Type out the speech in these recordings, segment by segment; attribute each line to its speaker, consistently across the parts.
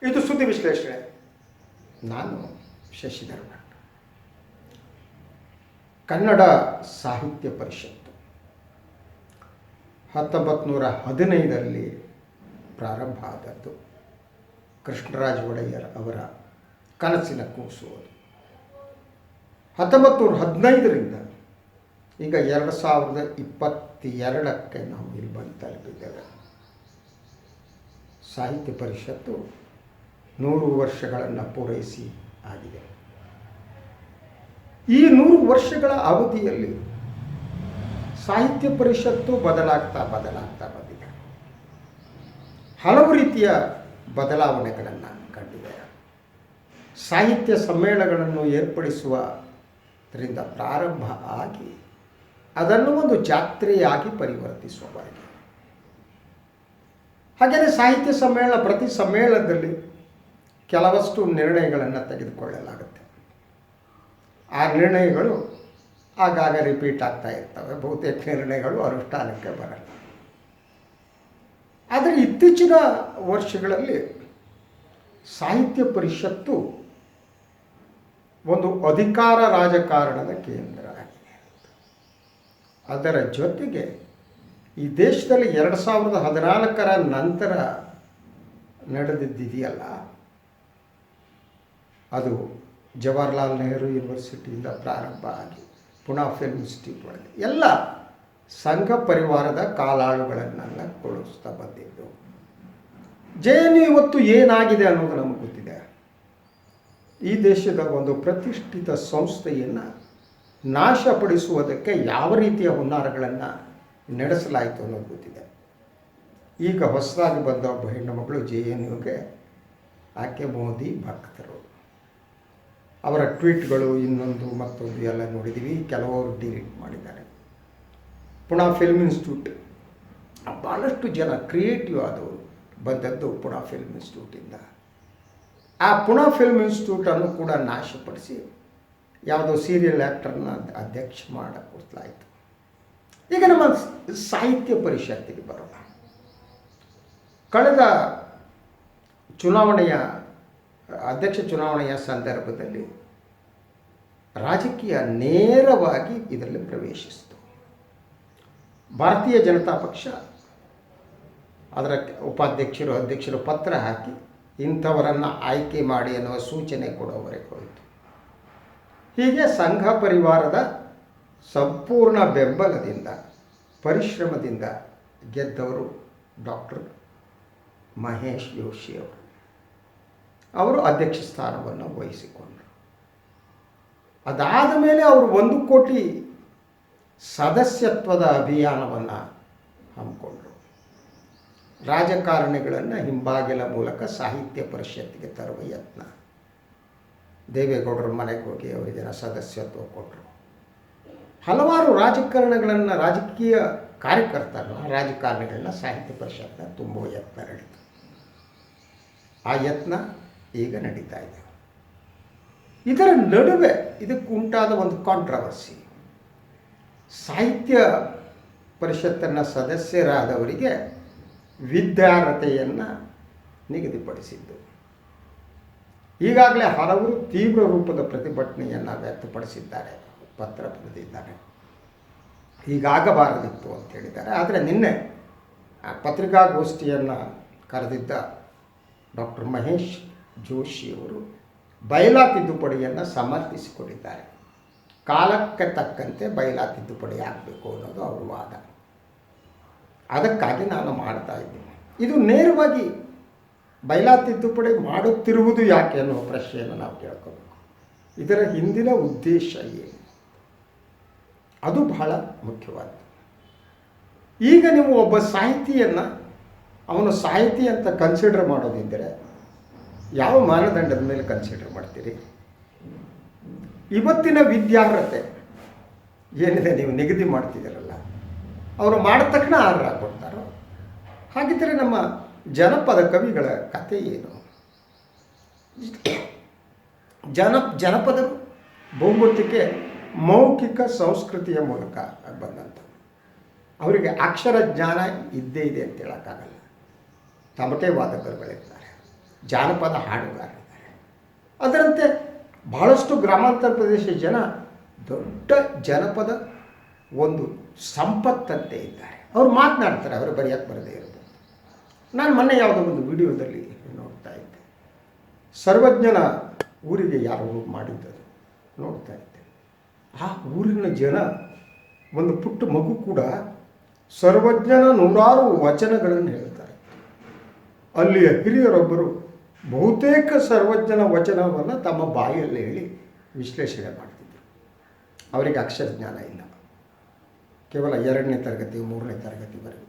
Speaker 1: ಇದು ಸುದ್ದಿ ವಿಶ್ಲೇಷಣೆ. ನಾನು ಶಶಿಧರ್ ಭಟ್. ಕನ್ನಡ ಸಾಹಿತ್ಯ ಪರಿಷತ್ತು 1915ರಲ್ಲಿ ಪ್ರಾರಂಭ ಆದದ್ದು. ಕೃಷ್ಣರಾಜ ಒಡೆಯರ್ ಅವರ ಕನಸಿನ ಕೂಸು. 1915ರಿಂದ ಈಗ 2022ಕ್ಕೆ ನಾವು ಇಲ್ಲಿ ಬಂದು ತಲುಪಿದ್ದೇವೆ. ಸಾಹಿತ್ಯ ಪರಿಷತ್ತು 100 ವರ್ಷಗಳನ್ನು ಪೂರೈಸಿ ಆಗಿದೆ. ಈ 100 ವರ್ಷಗಳ ಅವಧಿಯಲ್ಲಿ ಸಾಹಿತ್ಯ ಪರಿಷತ್ತು ಬದಲಾಗ್ತಾ ಬಂದಿದೆ. ಹಲವು ರೀತಿಯ ಬದಲಾವಣೆಗಳನ್ನು ಕಂಡಿದೆ. ಸಾಹಿತ್ಯ ಸಮ್ಮೇಳನಗಳನ್ನು ಏರ್ಪಡಿಸುವುದರಿಂದ ಪ್ರಾರಂಭ ಆಗಿ ಅದನ್ನು ಒಂದು ಜಾತ್ರೆಯಾಗಿ ಪರಿವರ್ತಿಸುವವರೆಗೆ. ಹಾಗೆಯೇ ಸಾಹಿತ್ಯ ಸಮ್ಮೇಳನ, ಪ್ರತಿ ಸಮ್ಮೇಳನದಲ್ಲಿ ಕೆಲವಷ್ಟು ನಿರ್ಣಯಗಳನ್ನು ತೆಗೆದುಕೊಳ್ಳಲಾಗುತ್ತೆ. ಆ ನಿರ್ಣಯಗಳು ಆಗಾಗ ರಿಪೀಟ್ ಆಗ್ತಾ ಇರ್ತವೆ. ಬಹುತೇಕ ನಿರ್ಣಯಗಳು ಅನುಷ್ಠಾನಕ್ಕೆ ಬರಲ್ಲ. ಆದರೆ ಇತ್ತೀಚಿನ ವರ್ಷಗಳಲ್ಲಿ ಸಾಹಿತ್ಯ ಪರಿಷತ್ತು ಒಂದು ಅಧಿಕಾರ ರಾಜಕಾರಣದ ಕೇಂದ್ರ ಆಗಿದೆ. ಅದರ ಜೊತೆಗೆ ಈ ದೇಶದಲ್ಲಿ 2014ರ ನಂತರ ನಡೆದಿದೆಯಲ್ಲ, ಅದು ಜವಾಹರ್ಲಾಲ್ ನೆಹರು ಯೂನಿವರ್ಸಿಟಿಯಿಂದ ಪ್ರಾರಂಭ ಆಗಿ ಪುಣೆ ಫಿಲ್ಮ್ ಇನ್ಸ್ಟಿಟ್ಯೂಟ್ ಒಳಗೆ ಎಲ್ಲ ಸಂಘ ಪರಿವಾರದ ಕಾಲಾಳುಗಳನ್ನೆಲ್ಲ ಕೊಳಿಸ್ತಾ ಬಂದಿದ್ದು. JNU ಇವತ್ತು ಏನಾಗಿದೆ ಅನ್ನೋದು ನಮಗೆ ಗೊತ್ತಿದೆ. ಈ ದೇಶದ ಒಂದು ಪ್ರತಿಷ್ಠಿತ ಸಂಸ್ಥೆಯನ್ನು ನಾಶಪಡಿಸುವುದಕ್ಕೆ ಯಾವ ರೀತಿಯ ಹುನ್ನಾರಗಳನ್ನು ನಡೆಸಲಾಯಿತು ಅನ್ನೋದು ಗೊತ್ತಿದೆ. ಈಗ ಹೊಸದಾಗಿ ಬಂದ ಒಬ್ಬ ಹೆಣ್ಣು ಮಗಳು JNUಗೆ, ಆಕೆ ಮೋದಿ ಭಕ್ತರು. ಅವರ ಟ್ವೀಟ್ಗಳು ಇನ್ನೊಂದು ಮತ್ತೊಂದು ಎಲ್ಲ ನೋಡಿದ್ದೀವಿ. ಕೆಲವರು ಡಿಲೀಟ್ ಮಾಡಿದ್ದಾರೆ. ಪುಣೆ ಫಿಲ್ಮ್ ಇನ್ಸ್ಟಿಟ್ಯೂಟ್ ಭಾಳಷ್ಟು ಜನ ಕ್ರಿಯೇಟಿವ್ ಆದವರು ಬಂದದ್ದು ಪುಣೆ ಫಿಲ್ಮ್ ಇನ್ಸ್ಟಿಟ್ಯೂಟಿಂದ. ಆ ಪುಣೆ ಫಿಲ್ಮ್ ಇನ್ಸ್ಟಿಟ್ಯೂಟನ್ನು ಕೂಡ ನಾಶಪಡಿಸಿ ಯಾವುದೋ ಸೀರಿಯಲ್ ಆ್ಯಕ್ಟರ್ನ ಅಧ್ಯಕ್ಷ ಮಾಡಿಕೊಡ್ಲಾಯಿತು. ಈಗ ನಮ್ಮ ಸಾಹಿತ್ಯ ಪರಿಷತ್ತಿಗೆ ಬರೋಣ. ಕಳೆದ ಅಧ್ಯಕ್ಷ ಚುನಾವಣೆಯ ಸಂದರ್ಭದಲ್ಲಿ ರಾಜಕೀಯ ನೇರವಾಗಿ ಇದರಲ್ಲಿ ಪ್ರವೇಶಿಸಿತು. ಭಾರತೀಯ ಜನತಾ ಪಕ್ಷ ಅದರ ಉಪಾಧ್ಯಕ್ಷರು, ಅಧ್ಯಕ್ಷರು ಪತ್ರ ಹಾಕಿ ಇಂಥವರನ್ನು ಆಯ್ಕೆ ಮಾಡಿ ಅನ್ನುವ ಸೂಚನೆ ಕೊಡುವವರೆಗೆ ಹೋಯಿತು. ಹೀಗೆ ಸಂಘ ಪರಿವಾರದ ಸಂಪೂರ್ಣ ಬೆಂಬಲದಿಂದ, ಪರಿಶ್ರಮದಿಂದ ಗೆದ್ದವರು ಡಾಕ್ಟರ್ ಮಹೇಶ್ ಜೋಶಿ ಅವರು ಅಧ್ಯಕ್ಷ ಸ್ಥಾನವನ್ನು ವಹಿಸಿಕೊಂಡರು. ಅದಾದ ಮೇಲೆ ಅವರು 1 ಕೋಟಿ ಸದಸ್ಯತ್ವದ ಅಭಿಯಾನವನ್ನು ಹಮ್ಮಿಕೊಂಡರು. ರಾಜಕಾರಣಿಗಳನ್ನು ಹಿಂಬಾಗಿಲ ಮೂಲಕ ಸಾಹಿತ್ಯ ಪರಿಷತ್ತಿಗೆ ತರುವ ಯತ್ನ. ದೇವೇಗೌಡರ ಮನೆಗೆ ಹೋಗಿ ಅವರಿಗೆ ಸದಸ್ಯತ್ವ ಕೊಟ್ಟರು. ಹಲವಾರು ರಾಜಕೀಯ ರಾಜಕಾರಣಿಗಳನ್ನ ಸಾಹಿತ್ಯ ಪರಿಷತ್ನ ತುಂಬುವ ಯತ್ನ ನಡೀತು. ಆ ಯತ್ನ ಈಗ ನಡೀತಾ ಇದೆ. ಇದರ ನಡುವೆ ಇದಕ್ಕೆ ಉಂಟಾದ ಒಂದು ಕಾಂಟ್ರವರ್ಸಿ, ಸಾಹಿತ್ಯ ಪರಿಷತ್ತನ್ನು ಸದಸ್ಯರಾದವರಿಗೆ ವಿದ್ಯಾರ್ಹತೆಯನ್ನು ನಿಗದಿಪಡಿಸಿದ್ದು. ಈಗಾಗಲೇ ಹಲವರು ತೀವ್ರ ರೂಪದ ಪ್ರತಿಭಟನೆಯನ್ನು ವ್ಯಕ್ತಪಡಿಸಿದ್ದಾರೆ, ಪತ್ರ ಬರೆದಿದ್ದಾರೆ. ಹೀಗಾಗಬಾರದಿತ್ತು ಅಂತ ಹೇಳಿದ್ದಾರೆ. ಆದರೆ ನಿನ್ನೆ ಪತ್ರಿಕಾಗೋಷ್ಠಿಯನ್ನು ಕರೆದಿದ್ದ ಡಾಕ್ಟರ್ ಮಹೇಶ್ ಜೋಶಿಯವರು ಬಯಲಾ ತಿದ್ದುಪಡಿಯನ್ನು ಸಮರ್ಥಿಸಿಕೊಂಡಿದ್ದಾರೆ. ಕಾಲಕ್ಕೆ ತಕ್ಕಂತೆ ಬಯಲಾ ತಿದ್ದುಪಡಿ ಆಗಬೇಕು ಅನ್ನೋದು ಅವರ ವಾದ. ಅದಕ್ಕಾಗಿ ನಾನು ಮಾಡ್ತಾ ಇದ್ದೀನಿ. ಇದು ನೇರವಾಗಿ ಬಯಲಾ ತಿದ್ದುಪಡಿ ಮಾಡುತ್ತಿರುವುದು ಯಾಕೆ ಅನ್ನೋ ಪ್ರಶ್ನೆಯನ್ನು ನಾವು ಕೇಳ್ಕೋಬೇಕು. ಇದರ ಹಿಂದಿನ ಉದ್ದೇಶ ಏನು, ಅದು ಬಹಳ ಮುಖ್ಯವಾದ್ದು. ಈಗ ನೀವು ಒಬ್ಬ ಸಾಹಿತಿಯನ್ನು ಅವನು ಸಾಹಿತಿ ಅಂತ ಕನ್ಸಿಡರ್ ಮಾಡೋದಿದ್ದರೆ ಯಾವ ಮಾನದಂಡದ ಮೇಲೆ ಕನ್ಸಿಡರ್ ಮಾಡ್ತೀರಿ? ಇವತ್ತಿನ ವಿದ್ಯಾರ್ಹತೆ ಏನಿದೆ ನೀವು ನಿಗದಿ ಮಾಡ್ತಿದ್ದೀರಲ್ಲ, ಅವರು ಮಾಡಿದ ತಕ್ಷಣ ಆರ್ಡರ್ ಕೊಡ್ತಾರೋ? ಹಾಗಿದ್ದರೆ ನಮ್ಮ ಜನಪದ ಕವಿಗಳ ಕಥೆ ಏನು? ಜನಪದರು ಬಹುಮಟ್ಟಿಗೆ ಮೌಖಿಕ ಸಂಸ್ಕೃತಿಯ ಮೂಲಕ ಬಂದಂಥ, ಅವರಿಗೆ ಅಕ್ಷರ ಜ್ಞಾನ ಇದ್ದೇ ಇದೆ ಅಂತ ಹೇಳೋಕ್ಕಾಗಲ್ಲ. ತಮಟೆ ವಾದಕರುಗಳಿರ್ತಾರೆ, ಜಾನಪದ ಹಾಡುಗಾರರಿದ್ದಾರೆ. ಅದರಂತೆ ಬಹಳಷ್ಟು ಗ್ರಾಮಾಂತರ ಪ್ರದೇಶ ಜನ ದೊಡ್ಡ ಜನಪದ ಒಂದು ಸಂಪತ್ತಂತೆ ಇದ್ದಾರೆ. ಅವರು ಮಾತನಾಡ್ತಾರೆ, ಅವರು ಬರೆಯೋಕ್ಕೆ ಬರದೇ ಇರೋದು. ನಾನು ಮೊನ್ನೆ ಯಾವುದೋ ಒಂದು ವಿಡಿಯೋದಲ್ಲಿ ನೋಡ್ತಾ ಇದ್ದೆ, ಸರ್ವಜ್ಞನ ಊರಿಗೆ ಯಾರೋ ಮಾಡಿದ್ದರು ನೋಡ್ತಾ ಇದ್ದೆ. ಆ ಊರಿನ ಜನ, ಒಂದು ಪುಟ್ಟ ಮಗು ಕೂಡ ಸರ್ವಜ್ಞನ 100 ವಚನಗಳನ್ನು ಹೇಳ್ತಾರೆ. ಅಲ್ಲಿಯ ಹಿರಿಯರೊಬ್ಬರು ಬಹುತೇಕ ಸರ್ವಜ್ಞನ ವಚನವನ್ನು ತಮ್ಮ ಬಾಯಲ್ಲಿ ಹೇಳಿ ವಿಶ್ಲೇಷಣೆ ಮಾಡ್ತಿದ್ದರು. ಅವರಿಗೆ ಅಕ್ಷರ ಜ್ಞಾನ ಇಲ್ಲ, ಕೇವಲ 2ನೇ ತರಗತಿ 3ನೇ ತರಗತಿವರೆಗೂ.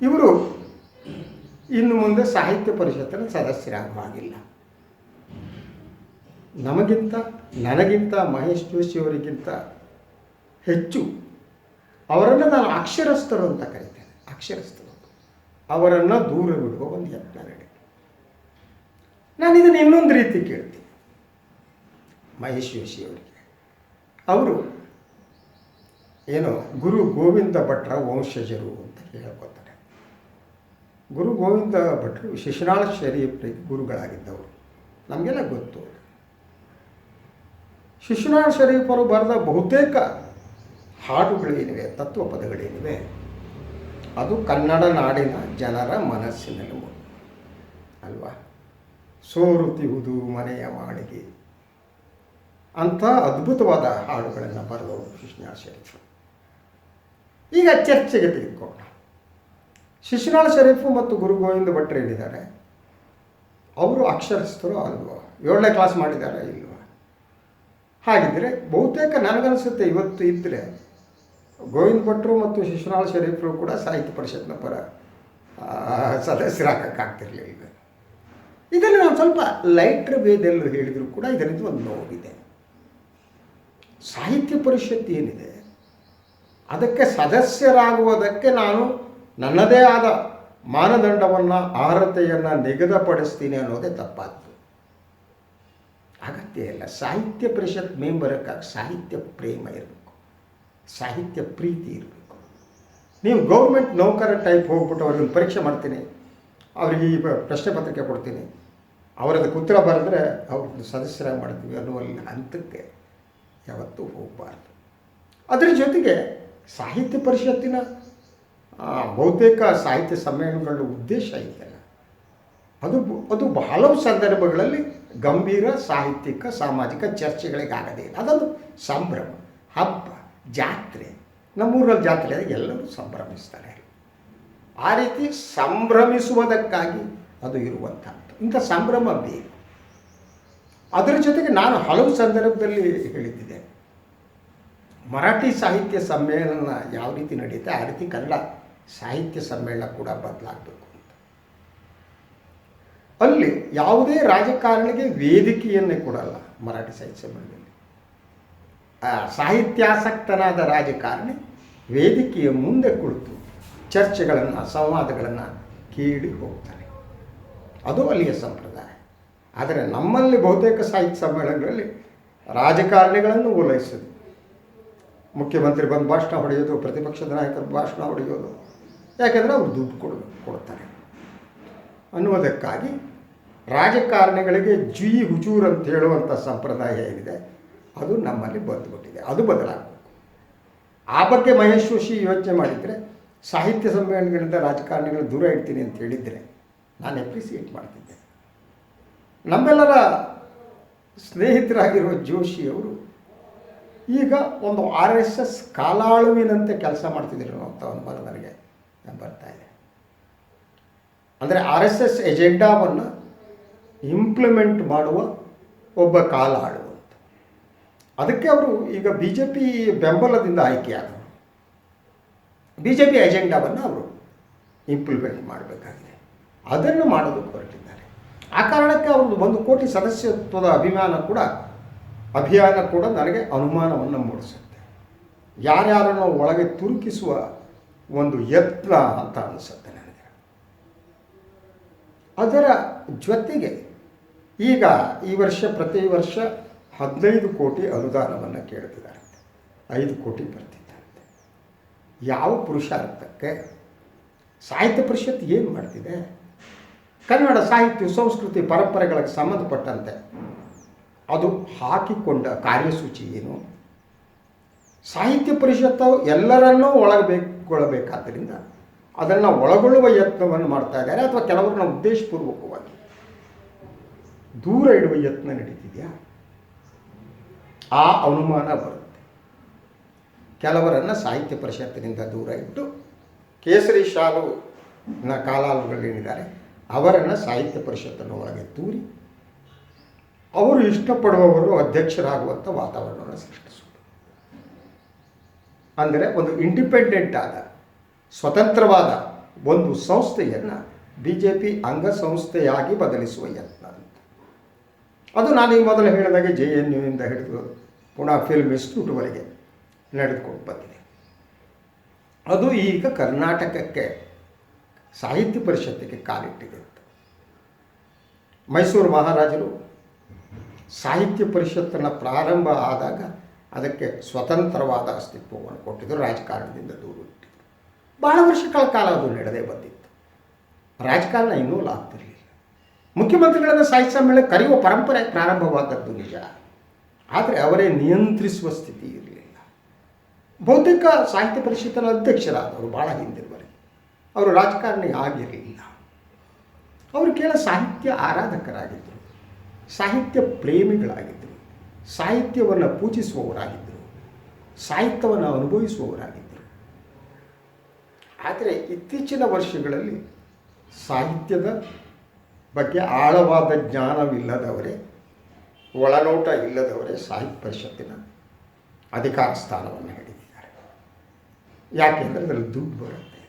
Speaker 1: ಇವರು ಇನ್ನು ಮುಂದೆ ಸಾಹಿತ್ಯ ಪರಿಷತ್ತಿನ ಸದಸ್ಯರಾಗುವಾಗಿಲ್ಲ. ನನಗಿಂತ ಮಹೇಶ್ ಜೋಶಿಯವರಿಗಿಂತ ಹೆಚ್ಚು ಅವರನ್ನು ನಾನು ಅಕ್ಷರಸ್ಥರು ಅಂತ ಕರಿತೇನೆ. ಅಕ್ಷರಸ್ಥರು ಅವರನ್ನು ದೂರ ಬಿಡುವ ಒಂದು ಯತ್ನ ನಡೆ. ನಾನು ಇದನ್ನು ಇನ್ನೊಂದು ರೀತಿ ಕೇಳ್ತೀನಿ. ಮಹೇಶ್ ಜೋಶಿಯವರಿಗೆ ಅವರು ಗುರು ಗೋವಿಂದ ಭಟ್ರ ವಂಶಜರು ಅಂತ ಹೇಳ್ಕೊತಾರೆ. ಗುರು ಗೋವಿಂದ ಭಟ್ರು ಶಿಶುನಾಳ ಶರೀಫ್ರಿಗೆ ಗುರುಗಳಾಗಿದ್ದವರು, ನಮಗೆಲ್ಲ ಗೊತ್ತು. ಶಿಶುನಾಳ ಶರೀಫರು ಬರೆದ ಬಹುತೇಕ ಹಾಡುಗಳೇನಿವೆ, ತತ್ವಪದಗಳೇನಿವೆ, ಅದು ಕನ್ನಡ ನಾಡಿನ ಜನರ ಮನಸ್ಸಿನಲ್ಲಿ ಅಲ್ವಾ. ಸೋರುತಿಹುದು ಮನೆಯ ಮಾಳಿಗೆ ಅಂಥ ಅದ್ಭುತವಾದ ಹಾಡುಗಳನ್ನು ಬರೆದವರು ಶಿಶುನಾಳ ಶರೀಫರು. ಈಗ ಚರ್ಚೆಗೆ ತೆಗೆದುಕೊಂಡ ಶಿಶುನಾಳ ಶರೀಫು ಮತ್ತು ಗುರು ಗೋವಿಂದ ಭಟ್ರು ಏನಿದ್ದಾರೆ, ಅವರು ಅಕ್ಷರಸ್ಥರು ಅಲ್ವಾ? 7ನೇ ಕ್ಲಾಸ್ ಮಾಡಿದ್ದಾರೆ ಇಲ್ವಾ? ಹಾಗಿದ್ದರೆ ಬಹುತೇಕ ನನಗನ್ನಿಸುತ್ತೆ ಇವತ್ತು ಇದ್ದರೆ ಗೋವಿಂದ ಭಟ್ರು ಮತ್ತು ಶಿಶುನಾಳ ಶರೀಫರು ಕೂಡ ಸಾಹಿತ್ಯ ಪರಿಷತ್ನ ಪರ ಸದಸ್ಯರಾಗಕ್ಕಾಗ್ತಿರಲಿಲ್ಲ. ಇದನ್ನು ನಾನು ಸ್ವಲ್ಪ ಲೈಟ್ರ್ ವೇದಲ್ಲೂ ಹೇಳಿದರೂ ಕೂಡ ಇದರಿಂದ ಒಂದು ನೋವಿದೆ. ಸಾಹಿತ್ಯ ಪರಿಷತ್ ಏನಿದೆ ಅದಕ್ಕೆ ಸದಸ್ಯರಾಗುವುದಕ್ಕೆ ನಾನು ನನ್ನದೇ ಆದ ಮಾನದಂಡವನ್ನು, ಅರ್ಹತೆಯನ್ನು ನಿಗದಿಪಡಿಸ್ತೀನಿ ಅನ್ನೋದೇ ತಪ್ಪಾದ್ದು. ಅಗತ್ಯ ಇಲ್ಲ. ಸಾಹಿತ್ಯ ಪರಿಷತ್ ಮೆಂಬರ್ಕ್ಕಾಗಿ ಸಾಹಿತ್ಯ ಪ್ರೇಮ ಇರಬೇಕು, ಸಾಹಿತ್ಯ ಪ್ರೀತಿ ಇರಬೇಕು. ನೀವು ಗೌರ್ಮೆಂಟ್ ನೌಕರ ಟೈಪ್ ಹೋಗ್ಬಿಟ್ಟು ಅವ್ರಿಗೆ ಪರೀಕ್ಷೆ ಮಾಡ್ತೀನಿ, ಅವರಿಗೆ ಈ ಪ್ರಶ್ನೆ ಪತ್ರಿಕೆ ಕೊಡ್ತೀನಿ, ಅವರದಕ್ಕೆ ಉತ್ತರ ಬರೆದ್ರೆ ಅವ್ರದ್ದು ಸದಸ್ಯರಾಗಿ ಮಾಡ್ತೀವಿ ಅನ್ನುವಲ್ಲಿ ಹಂತಕ್ಕೆ ಯಾವತ್ತೂ ಹೋಗಬಾರ್ದು. ಅದರ ಜೊತೆಗೆ ಸಾಹಿತ್ಯ ಪರಿಷತ್ತಿನ ಬಹುತೇಕ ಸಾಹಿತ್ಯ ಸಮ್ಮೇಳನಗಳ ಉದ್ದೇಶ ಇದೆಯಲ್ಲ, ಅದು ಹಲವು ಸಂದರ್ಭಗಳಲ್ಲಿ ಗಂಭೀರ ಸಾಹಿತ್ಯಿಕ ಸಾಮಾಜಿಕ ಚರ್ಚೆಗಳಿಗಾಗದೇ ಇಲ್ಲ. ಅದೊಂದು ಸಂಭ್ರಮ, ಹಬ್ಬ, ಜಾತ್ರೆ. ನಮ್ಮೂರಲ್ಲಿ ಜಾತ್ರೆ ಎಲ್ಲರೂ ಸಂಭ್ರಮಿಸ್ತಾರೆ. ಆ ರೀತಿ ಸಂಭ್ರಮಿಸುವುದಕ್ಕಾಗಿ ಅದು ಇರುವಂಥದ್ದು. ಇಂಥ ಸಂಭ್ರಮ ಬೇಕು. ಅದರ ಜೊತೆಗೆ ನಾನು ಹಲವು ಸಂದರ್ಭದಲ್ಲಿ ಹೇಳಿದ್ದೆ, ಮರಾಠಿ ಸಾಹಿತ್ಯ ಸಮ್ಮೇಳನ ಯಾವ ರೀತಿ ನಡೆಯುತ್ತೆ ಆ ರೀತಿ ಕನ್ನಡ ಸಾಹಿತ್ಯ ಸಮ್ಮೇಳನ ಕೂಡ ಬದಲಾಗಬೇಕು ಅಂತ. ಅಲ್ಲಿ ಯಾವುದೇ ರಾಜಕಾರಣಿಗೆ ವೇದಿಕೆಯನ್ನೇ ಕೊಡಲ್ಲ ಮರಾಠಿ ಸಾಹಿತ್ಯ ಸಮ್ಮೇಳನದಲ್ಲಿ. ಸಾಹಿತ್ಯಾಸಕ್ತನಾದ ರಾಜಕಾರಣಿ ವೇದಿಕೆಯ ಮುಂದೆ ಕುಳಿತು ಚರ್ಚೆಗಳನ್ನು, ಸಂವಾದಗಳನ್ನು ಕೇಳಿ ಹೋಗ್ತಾನೆ. ಅದು ಅಲ್ಲಿಯ ಸಂಪ್ರದಾಯ. ಆದರೆ ನಮ್ಮಲ್ಲಿ ಬಹುತೇಕ ಸಾಹಿತ್ಯ ಸಮ್ಮೇಳನಗಳಲ್ಲಿ ರಾಜಕಾರಣಿಗಳನ್ನು ಓಲೈಸೋದು, ಮುಖ್ಯಮಂತ್ರಿ ಬಂದು ಭಾಷಣ ಹೊಡೆಯೋದು, ಪ್ರತಿಪಕ್ಷದ ನಾಯಕರು ಭಾಷಣ ಹೊಡೆಯೋದು, ಯಾಕೆಂದರೆ ಅವರು ದುಡ್ಡು ಕೊಡ್ತಾರೆ ಅನ್ನುವುದಕ್ಕಾಗಿ ರಾಜಕಾರಣಿಗಳಿಗೆ ಹುಜೂರ್ ಅಂತ ಹೇಳುವಂಥ ಸಂಪ್ರದಾಯ ಏನಿದೆ ಅದು ನಮ್ಮಲ್ಲಿ ಬಂದುಬಿಟ್ಟಿದೆ. ಅದು ಬದಲಾಗಬೇಕು. ಆ ಬಗ್ಗೆ ಮಹೇಶ್ ಜೋಶಿ ಯೋಚನೆ ಮಾಡಿದರೆ ಸಾಹಿತ್ಯ ಸಮ್ಮೇಳನಗಳಿಂದ ರಾಜಕಾರಣಿಗಳು ದೂರ ಇಡ್ತೀನಿ ಅಂತ ಹೇಳಿದರೆ ನಾನು ಅಪ್ರಿಸಿಯೇಟ್ ಮಾಡ್ತಿದ್ದೆ. ನಮ್ಮೆಲ್ಲರ ಸ್ನೇಹಿತರಾಗಿರುವ ಜೋಶಿಯವರು ಈಗ ಒಂದು RSS ಕಾಲಾಳುವಿನಂತೆ ಕೆಲಸ ಮಾಡ್ತಿದ್ರು ಅಂತ ಒಂದು ಬರ ನನಗೆ ಬರ್ತಾ ಇದೆ. ಅಂದರೆ RSS ಎಜೆಂಡಾವನ್ನು ಇಂಪ್ಲಿಮೆಂಟ್ ಮಾಡುವ ಒಬ್ಬ ಕಾಲಾಳು ಅಂತ. ಅದಕ್ಕೆ ಅವರು ಈಗ BJP ಬೆಂಬಲದಿಂದ ಆಯ್ಕೆಯಾದರು. BJP ಎಜೆಂಡಾವನ್ನು ಅವರು ಇಂಪ್ಲಿಮೆಂಟ್ ಮಾಡಬೇಕಾಗಿದೆ. ಅದನ್ನು ಮಾಡೋದಕ್ಕೆ ಹೊರಟಿದ್ದಾರೆ. ಆ ಕಾರಣಕ್ಕೆ ಅವರು 1 ಕೋಟಿ ಸದಸ್ಯತ್ವದ ಅಭಿಯಾನ ಕೂಡ ನನಗೆ ಅನುಮಾನವನ್ನು ಮೂಡಿಸುತ್ತೆ. ಯಾರ್ಯಾರನ್ನು ಒಳಗೆ ತುರುಕಿಸುವ ಒಂದು ಯತ್ನ ಅಂತ ಅನಿಸುತ್ತೆ ನನಗೆ. ಅದರ ಜೊತೆಗೆ ಈಗ ಈ ವರ್ಷ ಪ್ರತಿ ವರ್ಷ 15 ಕೋಟಿ ಅನುದಾನವನ್ನು ಕೇಳ್ತಿದ್ದಾರಂತೆ. 5 ಕೋಟಿ ಬರ್ತಿದ್ದಾರಂತೆ. ಯಾವ ಪುರುಷಾರ್ಥಕ್ಕೆ? ಸಾಹಿತ್ಯ ಪರಿಷತ್ ಏನು ಮಾಡ್ತಿದೆ? ಕನ್ನಡ ಸಾಹಿತ್ಯ ಸಂಸ್ಕೃತಿ ಪರಂಪರೆಗಳಿಗೆ ಸಂಬಂಧಪಟ್ಟಂತೆ ಅದು ಹಾಕಿಕೊಂಡ ಕಾರ್ಯಸೂಚಿ ಏನು? ಸಾಹಿತ್ಯ ಪರಿಷತ್ತು ಎಲ್ಲರನ್ನೂ ಒಳಗೊಳ್ಳಬೇಕಾದ್ದರಿಂದ ಅದನ್ನು ಒಳಗೊಳ್ಳುವ ಯತ್ನವನ್ನು ಮಾಡ್ತಾ ಇದ್ದಾರೆ, ಅಥವಾ ಕೆಲವರನ್ನ ಉದ್ದೇಶಪೂರ್ವಕವಾಗಿ ದೂರ ಇಡುವ ಯತ್ನ ನಡೀತಿದೆಯಾ? ಆ ಅನುಮಾನ ಬರುತ್ತೆ. ಕೆಲವರನ್ನು ಸಾಹಿತ್ಯ ಪರಿಷತ್ತಿನಿಂದ ದೂರ ಇಟ್ಟು ಕೇಸರಿ ಶಾಲುನ ಕಾಲಾಳುಗಳೇನಿದ್ದಾರೆ ಅವರನ್ನು ಸಾಹಿತ್ಯ ಪರಿಷತ್ತನ್ನು ಒಳಗೆ ದೂರಿ ಅವರು ಇಷ್ಟಪಡುವವರು ಅಧ್ಯಕ್ಷರಾಗುವಂಥ ವಾತಾವರಣವನ್ನು ಸೃಷ್ಟಿಸುವುದು. ಅಂದರೆ ಒಂದು ಇಂಡಿಪೆಂಡೆಂಟ್ ಆದ ಸ್ವತಂತ್ರವಾದ ಒಂದು ಸಂಸ್ಥೆಯನ್ನು BJP ಅಂಗಸಂಸ್ಥೆಯಾಗಿ ಬದಲಿಸುವ ಯತ್ನ ಅಂತ. ಅದು ನಾನು ಈ ಮೊದಲು ಹೇಳಿದಾಗೆ JNUವಿಂದ ಹಿಡಿದು ಪುಣೆ ಫಿಲ್ಮ್ ಇನ್ಸ್ಟಿಟ್ಯೂಟ್ವರೆಗೆ ನಡೆದುಕೊಂಡು ಬಂದಿದೆ. ಅದು ಈಗ ಕರ್ನಾಟಕಕ್ಕೆ ಸಾಹಿತ್ಯ ಪರಿಷತ್ತಿಗೆ ಕಾಲಿಟ್ಟಿದೆ ಅಂತ. ಮೈಸೂರು ಮಹಾರಾಜರು ಸಾಹಿತ್ಯ ಪರಿಷತ್ತನ್ನು ಪ್ರಾರಂಭ ಆದಾಗ ಅದಕ್ಕೆ ಸ್ವತಂತ್ರವಾದ ಅಸ್ತಿತ್ವವನ್ನು ಕೊಟ್ಟಿದ್ದರು, ರಾಜಕಾರಣದಿಂದ ದೂರ ಇಟ್ಟಿದ್ದರು. ಬಹಳ ವರ್ಷಗಳ ಕಾಲ ಅದು ನಡೆದೇ ಬಂದಿತ್ತು. ರಾಜಕಾರಣ ಇನ್ನೂ ಆಗ್ತಿರಲಿಲ್ಲ. ಮುಖ್ಯಮಂತ್ರಿಗಳನ್ನು ಸಾಹಿತ್ಯ ಸಮ್ಮೇಳನ ಕರೆಯುವ ಪರಂಪರೆ ಪ್ರಾರಂಭವಾದದ್ದು ನಿಜ, ಆದರೆ ಅವರೇ ನಿಯಂತ್ರಿಸುವ ಸ್ಥಿತಿ ಇರಲಿಲ್ಲ. ಬಹುತೇಕ ಸಾಹಿತ್ಯ ಪರಿಷತ್ತಿನ ಅಧ್ಯಕ್ಷರಾದವರು ಭಾಳ ಹಿಂದಿರುವರೆಗೆ ಅವರು ರಾಜಕಾರಣಿ ಆಗಿರಲಿಲ್ಲ. ಅವರು ಕೇವಲ ಸಾಹಿತ್ಯ ಆರಾಧಕರಾಗಿದ್ದರು, ಸಾಹಿತ್ಯ ಪ್ರೇಮಿಗಳಾಗಿದ್ದರು, ಸಾಹಿತ್ಯವನ್ನು ಪೂಜಿಸುವವರಾಗಿದ್ದರು, ಸಾಹಿತ್ಯವನ್ನು ಅನುಭವಿಸುವವರಾಗಿದ್ದರು. ಆದರೆ ಇತ್ತೀಚಿನ ವರ್ಷಗಳಲ್ಲಿ ಸಾಹಿತ್ಯದ ಬಗ್ಗೆ ಆಳವಾದ ಜ್ಞಾನವಿಲ್ಲದವರೇ, ಒಳನೋಟ ಇಲ್ಲದವರೇ ಸಾಹಿತ್ಯ ಪರಿಷತ್ತಿನ ಅಧಿಕಾರ ಸ್ಥಾನವನ್ನು ಹಿಡಿದಿದ್ದಾರೆ. ಯಾಕೆಂದರೆ ಅದರಲ್ಲಿ ದುಡ್ಡು ಬರುತ್ತೆ,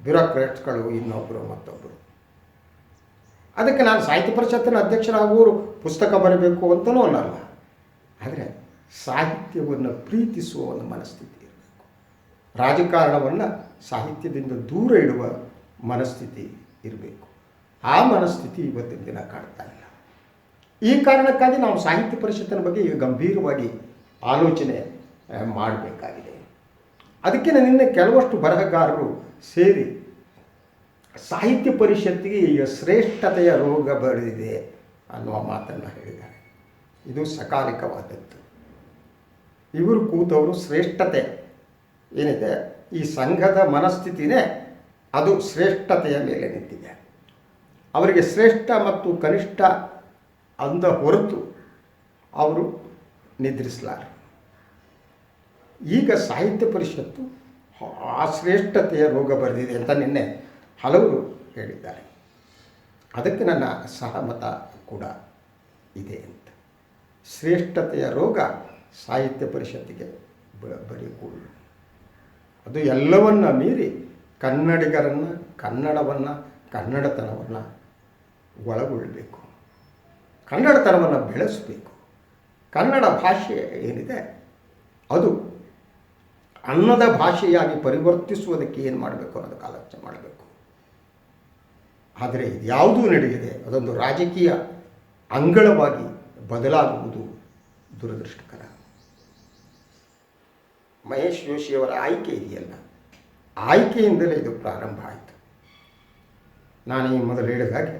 Speaker 1: ಬ್ಯೂರೋಕ್ರಾಟ್ಸ್ಗಳು ಇನ್ನೊಬ್ಬರು ಮತ್ತೊಬ್ಬರು. ಅದಕ್ಕೆ ನಾನು ಸಾಹಿತ್ಯ ಪರಿಷತ್ತಿನ ಅಧ್ಯಕ್ಷರಾಗುವವರು ಪುಸ್ತಕ ಬರಬೇಕು ಅಂತಲೂ ಅನ್ನಲ್ಲ, ಆದರೆ ಸಾಹಿತ್ಯವನ್ನು ಪ್ರೀತಿಸುವ ಒಂದು ಮನಸ್ಥಿತಿ ಇರಬೇಕು. ರಾಜಕಾರಣವನ್ನು ಸಾಹಿತ್ಯದಿಂದ ದೂರ ಇಡುವ ಮನಸ್ಥಿತಿ ಇರಬೇಕು. ಆ ಮನಸ್ಥಿತಿ ಇವತ್ತಿನ ದಿನ ಕಾಡ್ತಾ ಇಲ್ಲ. ಈ ಕಾರಣಕ್ಕಾಗಿ ನಾವು ಸಾಹಿತ್ಯ ಪರಿಷತ್ತಿನ ಬಗ್ಗೆ ಈಗ ಗಂಭೀರವಾಗಿ ಆಲೋಚನೆ ಮಾಡಬೇಕಾಗಿದೆ. ಅದಕ್ಕೆ ನಿನ್ನೆ ಕೆಲವಷ್ಟು ಬರಹಗಾರರು ಸೇರಿ ಸಾಹಿತ್ಯ ಪರಿಷತ್ತಿಗೆ ಈಗ ಶ್ರೇಷ್ಠತೆಯ ರೋಗ ಬರೆದಿದೆ ಅನ್ನುವ ಮಾತನ್ನು ಹೇಳಿದ್ದಾರೆ. ಇದು ಸಕಾಲಿಕವಾದದ್ದು. ಇವರು ಕೂತವರು ಶ್ರೇಷ್ಠತೆ ಏನಿದೆ, ಈ ಸಂಘದ ಮನಸ್ಥಿತಿನೇ ಅದು ಶ್ರೇಷ್ಠತೆಯ ಮೇಲೆ ನಿಂತಿದೆ. ಅವರಿಗೆ ಶ್ರೇಷ್ಠ ಮತ್ತು ಕನಿಷ್ಠ ಅಂದ ಹೊರತು ಅವರು ನಿದ್ರಿಸಲಾರ. ಈಗ ಸಾಹಿತ್ಯ ಪರಿಷತ್ತು ಆ ಶ್ರೇಷ್ಠತೆಯ ರೋಗ ಬರೆದಿದೆ ಅಂತ ನಿನ್ನೆ ಹಲವರು ಹೇಳಿದ್ದಾರೆ. ಅದಕ್ಕೆ ನನ್ನ ಸಹಮತ ಕೂಡ ಇದೆ ಅಂತ. ಶ್ರೇಷ್ಠತೆಯ ರೋಗ ಸಾಹಿತ್ಯ ಪರಿಷತ್ತಿಗೆ ಬರೀಕೂಡು. ಅದು ಎಲ್ಲವನ್ನ ಮೀರಿ ಕನ್ನಡಿಗರನ್ನು, ಕನ್ನಡವನ್ನು, ಕನ್ನಡತನವನ್ನು ಒಳಗೊಳ್ಳಬೇಕು, ಕನ್ನಡತನವನ್ನು ಬೆಳೆಸಬೇಕು. ಕನ್ನಡ ಭಾಷೆ ಏನಿದೆ ಅದು ಅನ್ನದ ಭಾಷೆಯಾಗಿ ಪರಿವರ್ತಿಸುವುದಕ್ಕೆ ಏನು ಮಾಡಬೇಕು ಅನ್ನೋದಕ್ಕೆ ಆಲೋಚನೆ ಮಾಡಬೇಕು. ಆದರೆ ಯಾವುದೂ ನಡೆಯದೆ ಅದೊಂದು ರಾಜಕೀಯ ಅಂಗಳವಾಗಿ ಬದಲಾಗುವುದು ದುರದೃಷ್ಟಕರ. ಮಹೇಶ್ ಜೋಶಿಯವರ ಆಯ್ಕೆ ಇದೆಯಲ್ಲ, ಆಯ್ಕೆಯಿಂದಲೇ ಇದು ಪ್ರಾರಂಭ ಆಯಿತು. ನಾನು ಈ ಮೊದಲು ಹೇಳಿದ ಹಾಗೆ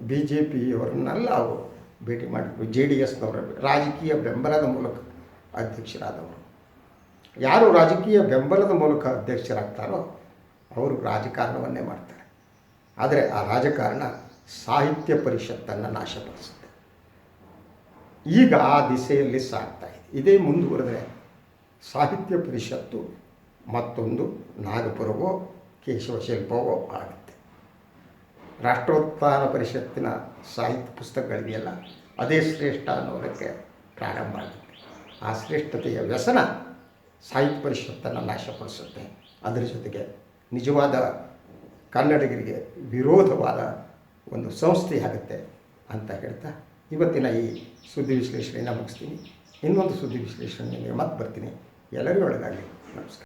Speaker 1: BJPಯವರನ್ನೆಲ್ಲ ಅವರು ಭೇಟಿ ಮಾಡಿದ್ರು. JDSನವರ ರಾಜಕೀಯ ಬೆಂಬಲದ ಮೂಲಕ ಅಧ್ಯಕ್ಷರಾದವರು. ಯಾರು ರಾಜಕೀಯ ಬೆಂಬಲದ ಮೂಲಕ ಅಧ್ಯಕ್ಷರಾಗ್ತಾರೋ ಅವರು ರಾಜಕಾರಣವನ್ನೇ ಮಾಡ್ತಾರೆ. ಆದರೆ ಆ ರಾಜಕಾರಣ ಸಾಹಿತ್ಯ ಪರಿಷತ್ತನ್ನು ನಾಶಪಡಿಸುತ್ತೆ. ಈಗ ಆ ದಿಸೆಯಲ್ಲಿ ಸಾಗ್ತಾ ಇದೆ. ಇದೇ ಮುಂದುವರೆದರೆ ಸಾಹಿತ್ಯ ಪರಿಷತ್ತು ಮತ್ತೊಂದು ನಾಗಪುರವೋ ಕೇಶವಶಿಲ್ಪವೋ ಆಗುತ್ತೆ. ರಾಷ್ಟ್ರೋತ್ಥಾನ ಪರಿಷತ್ತಿನ ಸಾಹಿತ್ಯ ಪುಸ್ತಕಗಳಿದೆಯಲ್ಲ, ಅದೇ ಶ್ರೇಷ್ಠ ಅನ್ನೋದಕ್ಕೆ ಪ್ರಾರಂಭ ಆಗುತ್ತೆ. ಆ ಶ್ರೇಷ್ಠತೆಯ ವ್ಯಸನ ಸಾಹಿತ್ಯ ಪರಿಷತ್ತನ್ನು ನಾಶಪಡಿಸುತ್ತೆ. ಅದರ ಜೊತೆಗೆ ನಿಜವಾದ ಕನ್ನಡಿಗರಿಗೆ ವಿರೋಧವಾದ ಒಂದು ಸಂಸ್ಥೆಯಾಗುತ್ತೆ ಅಂತ ಹೇಳ್ತಾ ಇವತ್ತಿನ ಈ ಸುದ್ದಿ ವಿಶ್ಲೇಷಣೆಯನ್ನು ಮುಗಿಸ್ತೀನಿ. ಇನ್ನೊಂದು ಸುದ್ದಿ ವಿಶ್ಲೇಷಣೆಗೆ ಮತ್ತೆ ಬರ್ತೀನಿ. ಎಲ್ಲರಿಗೂ ಒಳ್ಳೆಯದಾಗಲಿ. ನಮಸ್ಕಾರ.